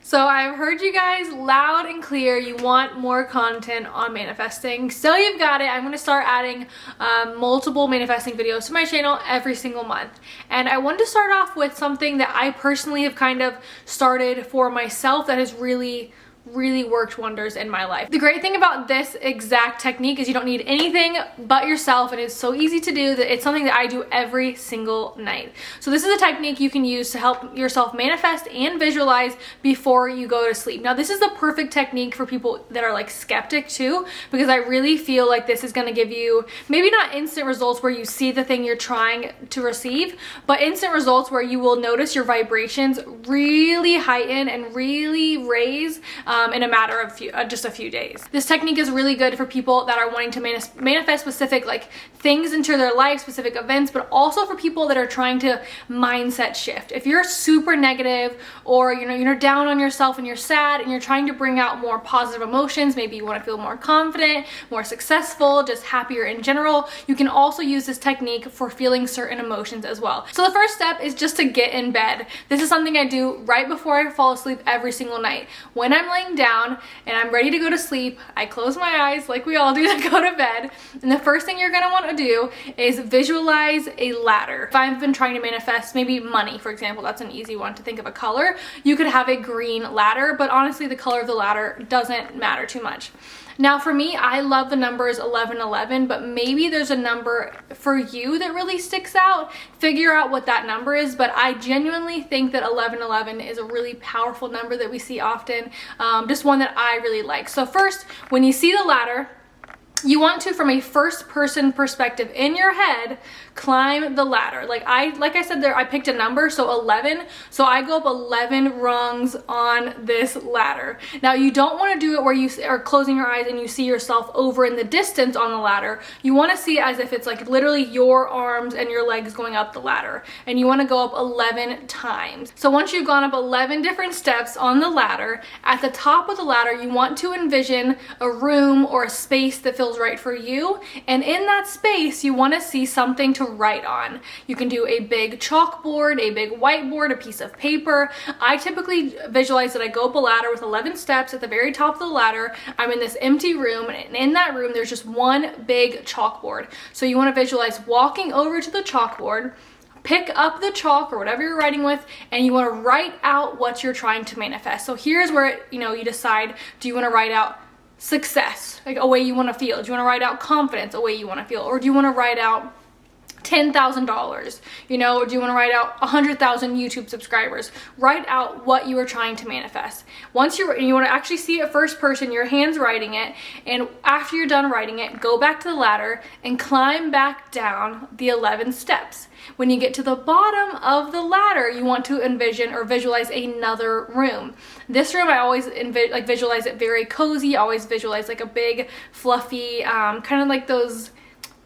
So I've heard you guys loud and clear, you want more content on manifesting. So you've got it. I'm going to start adding multiple manifesting videos to my channel every single month. And I wanted to start off with something that I personally have kind of started for myself that has really worked wonders in my life. The great thing about this exact technique is you don't need anything but yourself, and it's so easy to do that it's something that I do every single night. So this is a technique you can use to help yourself manifest and visualize before you go to sleep. Now this is the perfect technique for people that are like skeptic too, because I really feel like this is going to give you maybe not instant results where you see the thing you're trying to receive, but instant results where you will notice your vibrations really heighten and really raise in a matter of just a few days. This technique is really good for people that are wanting to manifest specific like things into their life, specific events, but also for people that are trying to mindset shift. If you're super negative, or you're down on yourself and you're sad and you're trying to bring out more positive emotions, maybe you want to feel more confident, more successful, just happier in general, you can also use this technique for feeling certain emotions as well. So the first step is just to get in bed. This is something I do right before I fall asleep every single night. When I'm laying down and I'm ready to go to sleep, I close my eyes like we all do to go to bed, and the first thing you're going to want to do is visualize a ladder. If I've been trying to manifest maybe money, for example, that's an easy one to think of a color. You could have a green ladder, but honestly the color of the ladder doesn't matter too much. Now for me, I love the numbers 1111, but maybe there's a number for you that really sticks out. Figure out what that number is, but I genuinely think that 1111 is a really powerful number that we see often, just one that I really like. So first, when you see the ladder, you want to, from a first person perspective in your head, climb the ladder. Like I said there, I picked a number, so 11. So I go up 11 rungs on this ladder. Now you don't want to do it where you are closing your eyes and you see yourself over in the distance on the ladder. You want to see it as if it's like literally your arms and your legs going up the ladder. And you want to go up 11 times. So once you've gone up 11 different steps on the ladder, at the top of the ladder, you want to envision a room or a space that feels right for you. And in that space, you want to see something to write on. You can do a big chalkboard, a big whiteboard, a piece of paper. I typically visualize that I go up a ladder with 11 steps. At the very top of the ladder, I'm in this empty room, and in that room, there's just one big chalkboard. So you want to visualize walking over to the chalkboard, pick up the chalk or whatever you're writing with, and you want to write out what you're trying to manifest. So here's where you decide, do you want to write out success, like a way you want to feel? Do you want to write out confidence, a way you want to feel? Or do you want to write out $10,000, or do you want to write out 100,000 YouTube subscribers? Write out what you are trying to manifest. Once you want to actually see it first person, your hands writing it, and after you're done writing it, go back to the ladder and climb back down the 11 steps. When you get to the bottom of the ladder, you want to envision or visualize another room. This room, I always visualize it very cozy. I always visualize like a big fluffy, kind of like those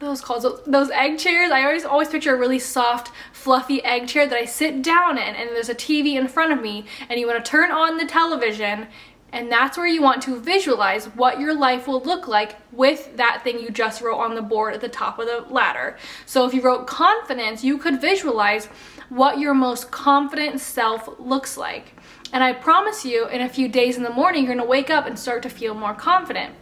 egg chairs. I always picture a really soft, fluffy egg chair that I sit down in, and there's a TV in front of me, and you want to turn on the television, and that's where you want to visualize what your life will look like with that thing you just wrote on the board at the top of the ladder. So if you wrote confidence, you could visualize what your most confident self looks like. And I promise you, in a few days in the morning, you're going to wake up and start to feel more confident.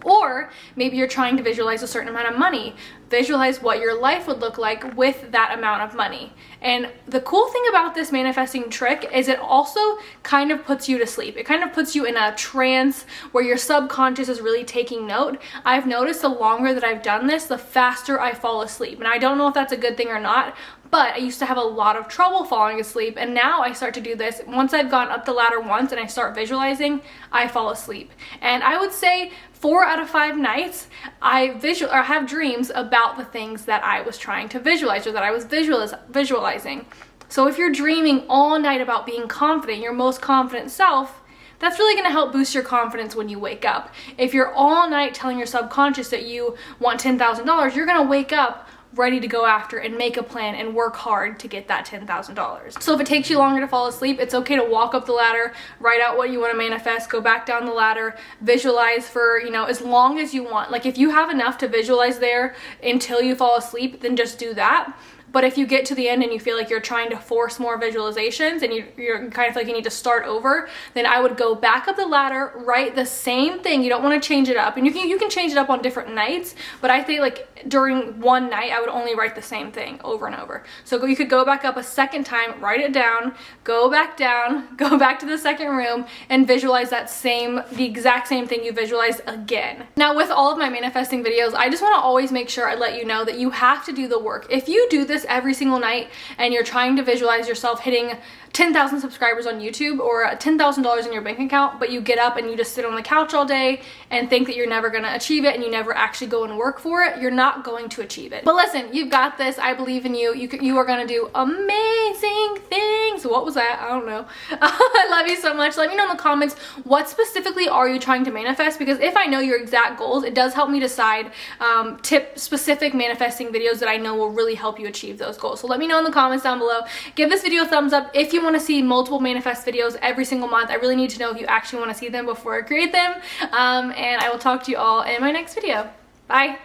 Or maybe you're trying to visualize a certain amount of money. Visualize what your life would look like with that amount of money. And the cool thing about this manifesting trick is it also kind of puts you to sleep. It kind of puts you in a trance where your subconscious is really taking note. I've noticed the longer that I've done this, the faster I fall asleep. And I don't know if that's a good thing or not, but I used to have a lot of trouble falling asleep, and now I start to do this. Once I've gone up the ladder once and I start visualizing, I fall asleep. And I would say 4 out of 5 nights, I have dreams about the things that I was trying to visualize or that I was visualizing. So if you're dreaming all night about being confident, your most confident self, that's really going to help boost your confidence when you wake up. If you're all night telling your subconscious that you want $10,000, you're going to wake up ready to go after and make a plan and work hard to get that $10,000. So if it takes you longer to fall asleep, it's okay to walk up the ladder, write out what you want to manifest, go back down the ladder, visualize for, as long as you want. Like if you have enough to visualize there until you fall asleep, then just do that. But if you get to the end and you feel like you're trying to force more visualizations and you're kind of like you need to start over, then I would go back up the ladder, write the same thing. You don't want to change it up, and you can change it up on different nights, but I think like during one night I would only write the same thing over and over. So you could go back up a second time, write it down, go back down, go back to the second room, and visualize the exact same thing you visualized again. Now with all of my manifesting videos, I just want to always make sure I let you know that you have to do the work. If you do this every single night and you're trying to visualize yourself hitting 10,000 subscribers on YouTube or $10,000 in your bank account, but you get up and you just sit on the couch all day and think that you're never going to achieve it and you never actually go and work for it, you're not going to achieve it. But listen, you've got this. I believe in you. You are going to do amazing things. What was that? I don't know. I love you so much. Let me know in the comments, what specifically are you trying to manifest? Because if I know your exact goals, it does help me decide specific manifesting videos that I know will really help you achieve those goals. So let me know in the comments down below. Give this video a thumbs up if you want to see multiple manifest videos every single month. I really need to know if you actually want to see them before I create them. And I will talk to you all in my next video. Bye.